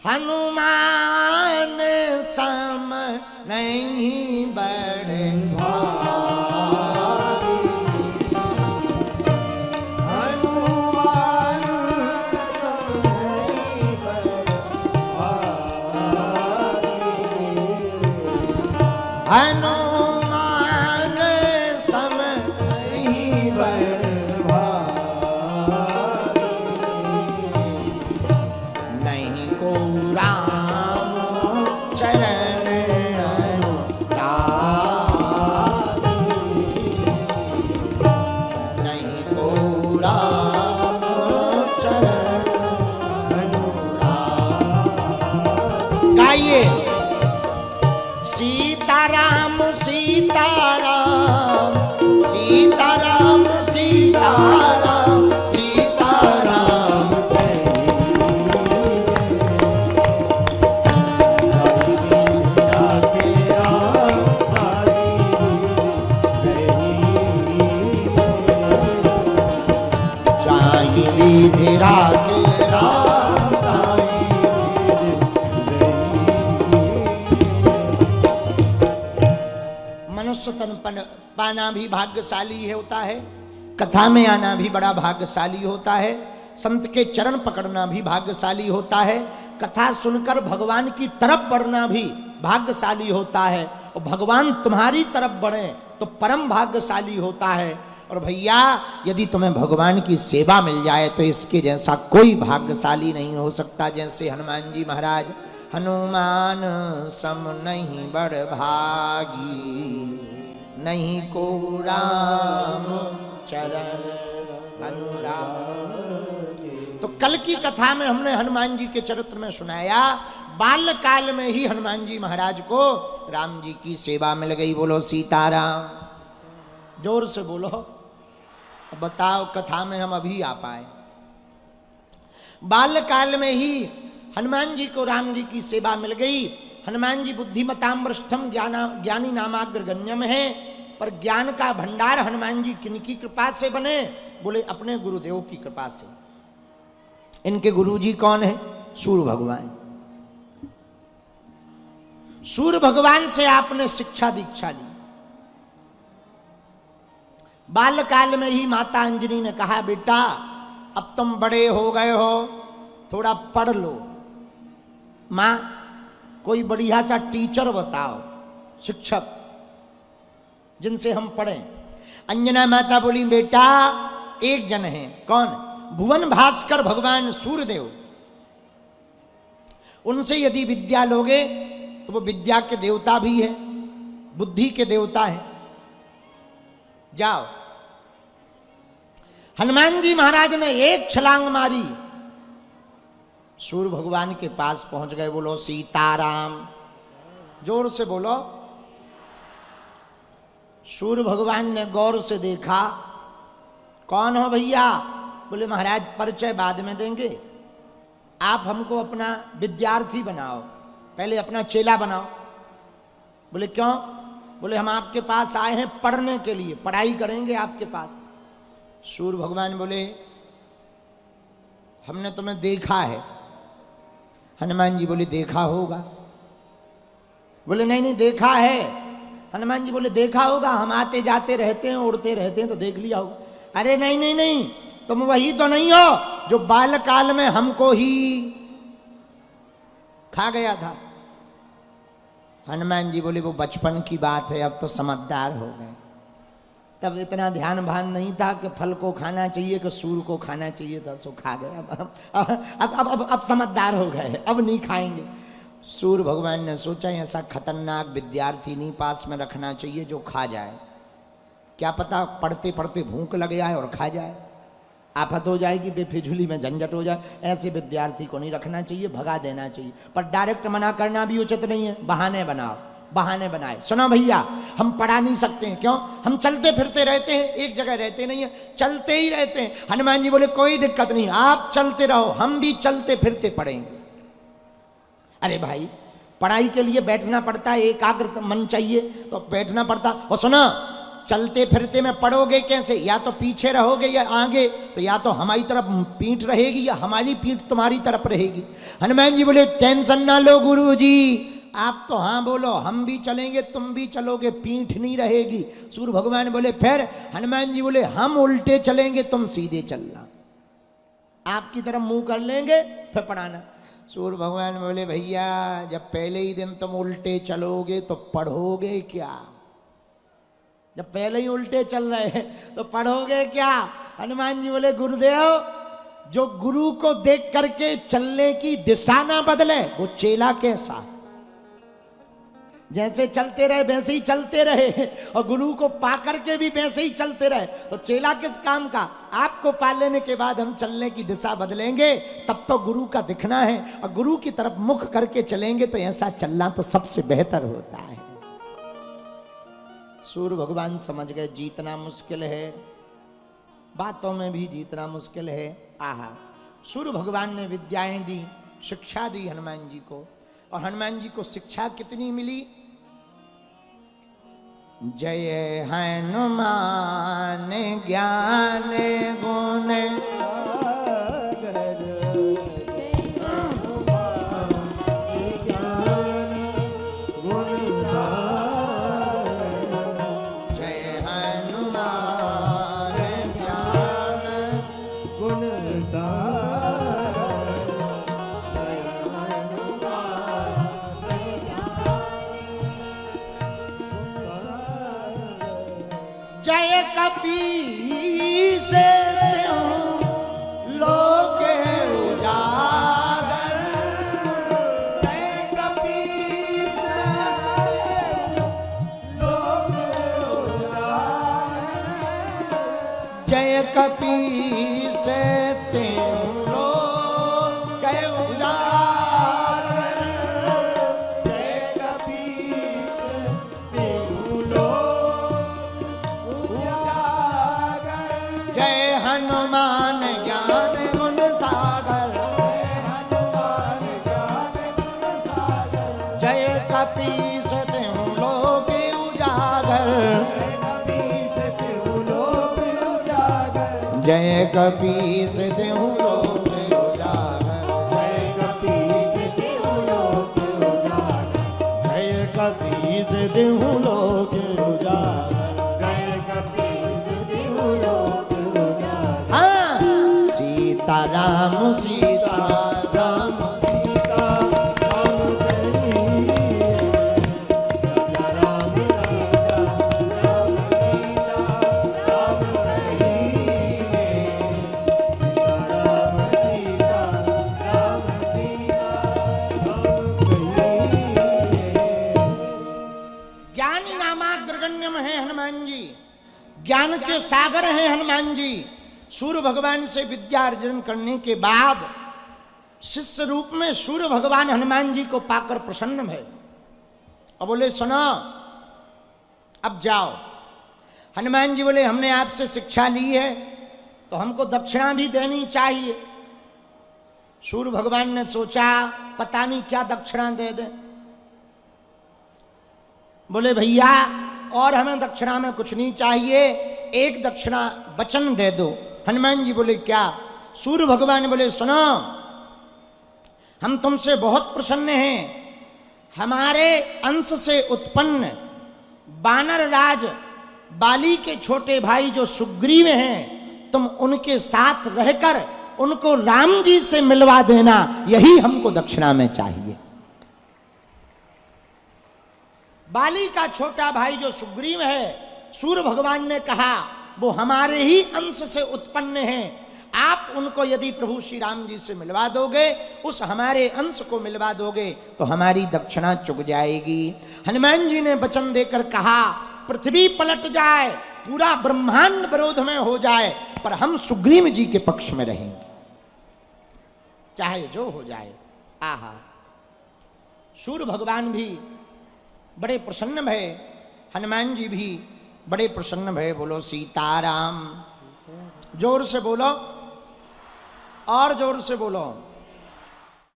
हनुमान सम नहीं बड़े भागी, हनुमान सम नहीं बड़े भागी, हनुमान सम नहीं बड़े भागी, नहीं को राम चरण अनुरागी, नहीं को राम चरण अनुरागी। गाइए सीताराम सीताराम सीताराम सीताराम सीताराम चाहि विधि राखे राम मनुष्य तन पाना भी भाग्यशाली है होता है, कथा में आना भी बड़ा भाग्यशाली होता है, संत के चरण पकड़ना भी भाग्यशाली होता है, कथा सुनकर भगवान की तरफ बढ़ना भी भाग्यशाली होता है, और भगवान तुम्हारी तरफ बढ़े तो परम भाग्यशाली होता है। और भैया यदि तुम्हें भगवान की सेवा मिल जाए तो इसके जैसा कोई भाग्यशाली नहीं हो सकता। जैसे हनुमान जी महाराज, हनुमान सम नहीं बड़ भागी, नहीं को राम चरण अनुरागी। तो कल की कथा में हमने हनुमान जी के चरित्र में सुनाया, बाल्य काल में ही हनुमान जी महाराज को राम जी की सेवा मिल गई। बोलो सीताराम, जोर से बोलो। बताओ कथा में हम अभी आ पाए। बाल्य काल में ही हनुमान जी को राम जी की सेवा मिल गई। हनुमान जी बुद्धिमताम वरिष्ठम ज्ञानी नामाग्रगण्यम है, पर ज्ञान का भंडार हनुमान जी किनकी कृपा से बने? बोले अपने गुरुदेव की कृपा से। इनके गुरुजी कौन है? सूर्य भगवान। सूर्य भगवान से आपने शिक्षा दीक्षा ली। बाल्यकाल में ही माता अंजनी ने कहा, बेटा अब तुम बड़े हो गए हो, थोड़ा पढ़ लो। मां कोई बढ़िया सा टीचर बताओ, शिक्षक जिनसे हम पढ़ें। अंजना माता बोली, बेटा एक जन है। कौन? भुवन भास्कर भगवान सूर्यदेव। उनसे यदि विद्या लोगे तो वो विद्या के देवता भी है, बुद्धि के देवता है। जाओ। हनुमान जी महाराज ने एक छलांग मारी, सूर्य भगवान के पास पहुंच गए। बोलो सीताराम, जोर से बोलो। सूर्य भगवान ने गौर से देखा, कौन हो भैया? बोले महाराज परिचय बाद में देंगे, आप हमको अपना विद्यार्थी बनाओ, पहले अपना चेला बनाओ। बोले क्यों? बोले हम आपके पास आए हैं पढ़ने के लिए, पढ़ाई करेंगे आपके पास। सूर्य भगवान बोले हमने तुम्हें देखा है। हनुमान जी बोले देखा होगा। बोले नहीं नहीं देखा है। हनुमान जी बोले देखा होगा, हम आते जाते रहते हैं, उड़ते रहते हैं तो देख लिया होगा। अरे नहीं नहीं नहीं, तुम वही तो नहीं हो जो बाल्यकाल में हमको ही खा गया था। हनुमान जी बोले वो बचपन की बात है, अब तो समझदार हो गए। तब इतना ध्यान भान नहीं था कि फल को खाना चाहिए कि सूर को खाना चाहिए था, सो खा गए। अब समझदार हो गए, अब नहीं खाएंगे। सूर्य भगवान ने सोचा ऐसा खतरनाक विद्यार्थी नहीं पास में रखना चाहिए जो खा जाए। क्या पता पढ़ते पढ़ते भूख लग जाए और खा जाए, आफत हो जाएगी, बेफिजूली में झंझट हो जाए। ऐसे विद्यार्थी को नहीं रखना चाहिए, भगा देना चाहिए। पर डायरेक्ट मना करना भी उचित नहीं है, बहाने बनाओ, बहाने बनाए। सुनो भैया, हम पढ़ा नहीं सकते हैं। क्यों? हम चलते फिरते रहते हैं, एक जगह रहते नहीं है, चलते ही रहते हैं। हनुमान जी बोले कोई दिक्कत नहीं, आप चलते रहो, हम भी चलते फिरते पढ़ेंगे। अरे भाई पढ़ाई के लिए बैठना पड़ता है, एकाग्र मन चाहिए तो बैठना पड़ता। और सुना, चलते फिरते में पड़ोगे कैसे? या तो पीछे रहोगे या आगे, तो या तो हमारी तरफ पीठ रहेगी या हमारी पीठ तुम्हारी तरफ रहेगी। हनुमान जी बोले टेंशन ना लो गुरु जी, आप तो हाँ बोलो, हम भी चलेंगे तुम भी चलोगे, पीठ नहीं रहेगी। सूर्य भगवान बोले फिर? हनुमान जी बोले हम उल्टे चलेंगे तुम सीधे चलना, आपकी तरफ मुंह कर लेंगे फिर पढ़ाना। सूर्य भगवान बोले भैया जब पहले ही दिन तुम उल्टे चलोगे तो पढ़ोगे क्या? जब पहले ही उल्टे चल रहे हैं तो पढ़ोगे क्या? हनुमान जी बोले गुरुदेव जो गुरु को देख करके चलने की दिशा ना बदले वो चेला कैसा? जैसे चलते रहे वैसे ही चलते रहे और गुरु को पा करके भी वैसे ही चलते रहे तो चेला किस काम का? आपको पा लेने के बाद हम चलने की दिशा बदलेंगे तब तो गुरु का दिखना है, और गुरु की तरफ मुख करके चलेंगे तो ऐसा चलना तो सबसे बेहतर होता है। सूर्य भगवान समझ गए जीतना मुश्किल है, बातों में भी जीतना मुश्किल है। आहा, सूर्य भगवान ने विद्याएं दी, शिक्षा दी हनुमान जी को, और हनुमान जी को शिक्षा कितनी मिली? जय हनुमान ज्ञान गुण जय कपीस लोक उजागर, जय कपीस लोक उजागर, जय कपीस लोक उजागर, जय कपीस जय हनुमान ज्ञान गुण सागर, जय कपीस तिहु लोक उजागर, जय कपीस तिहु लोक उजागर, जय कपीस तिहु लोक उजागर। सीता राम सीता राम सीता राम राम ज्ञानी नामाग्रगण्यम है हनुमान जी, ज्ञान के सागर हैं हनुमान जी। सूर्य भगवान से विद्या अर्जन करने के बाद शिष्य रूप में सूर्य भगवान हनुमान जी को पाकर प्रसन्न है और बोले सुनो अब जाओ। हनुमान जी बोले हमने आपसे शिक्षा ली है तो हमको दक्षिणा भी देनी चाहिए। सूर्य भगवान ने सोचा पता नहीं क्या दक्षिणा दे दे। बोले भैया और हमें दक्षिणा में कुछ नहीं चाहिए, एक दक्षिणा वचन दे दो। हनुमान जी बोले क्या? सूर्य भगवान बोले सुनो हम तुमसे बहुत प्रसन्न हैं, हमारे अंश से उत्पन्न बानर राज बाली के छोटे भाई जो सुग्रीव हैं तुम उनके साथ रहकर उनको राम जी से मिलवा देना, यही हमको दक्षिणा में चाहिए। बाली का छोटा भाई जो सुग्रीव है, सूर्य भगवान ने कहा वो हमारे ही अंश से उत्पन्न हैं, आप उनको यदि प्रभु श्री राम जी से मिलवा दोगे, उस हमारे अंश को मिलवा दोगे तो हमारी दक्षिणा चुक जाएगी। हनुमान जी ने वचन देकर कहा पृथ्वी पलट जाए, पूरा ब्रह्मांड विरोध में हो जाए, पर हम सुग्रीव जी के पक्ष में रहेंगे, चाहे जो हो जाए। आहा, सूर्य भगवान भी बड़े प्रसन्न भये, हनुमान जी भी बड़े प्रसन्न भये। बोलो सीताराम, जोर से बोलो और जोर से बोलो।